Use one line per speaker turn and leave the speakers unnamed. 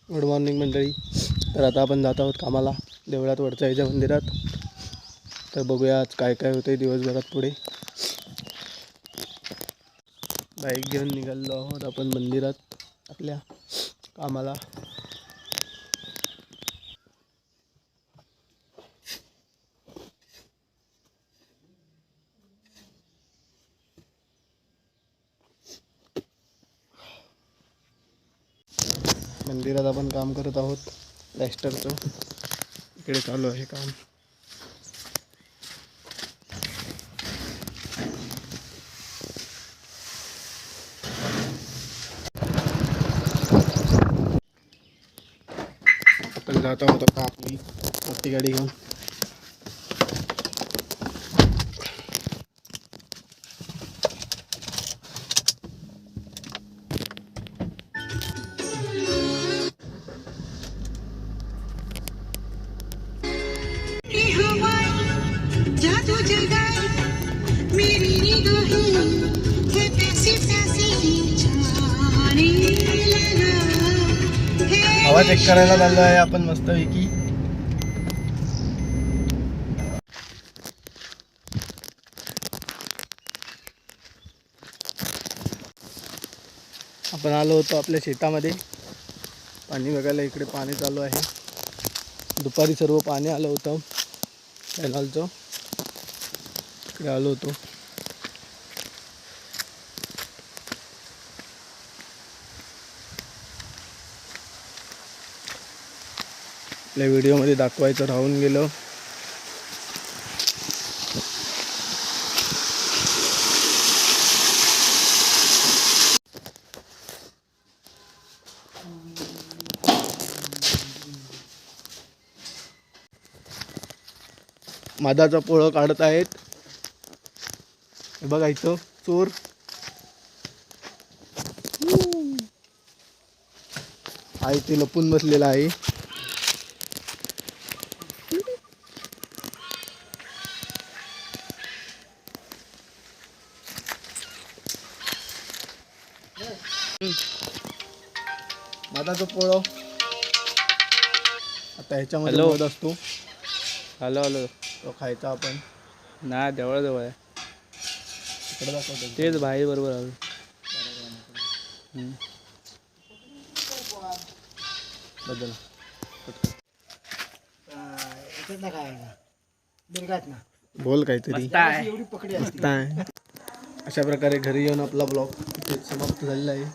Good morning मंडळी. तर आता आपण जात आहोत कामाला देवळात वडचाईच्या मंदिरात. तर बघूया आज काय काय होते दिवसभरात पुढे. बाईक घेऊन निघालो आहोत आपण मंदिरात आपल्या कामाला. मंदिरात आपण काम करत आहोत प्लॅस्टरचं. इकडे चालू आहे काम. आपण जात आहोत आता आपली मोठी गाडी घेऊन. हवा चेक करायला चाललो आहे आपण मस्तपैकी. आपण आलो होतो आपल्या शेतामध्ये पाणी बघायला. इकडे पाणी चालू आहे. दुपारी सर्व पाणी आलं होतं कॅनलचं. इकडे आलो होतो. आपल्या व्हिडिओमध्ये दाखवायचं राहून गेलं. मधाचा पोळं काढत आहेत. हे बघा इथं चोर आहे ते लपून बसलेला आहे. मधाचा पोळं आता ह्याच्यामध्ये मध असतो.
Hello hello.
तो खायचा आपण.
नाही जवळ आहे.
इकडे दाखवतो
तेच भाई बरोबर आलो.
बदल बोल काहीतरी. अशा प्रकारे घरी येऊन आपला ब्लॉग समाप्त झालेला आहे.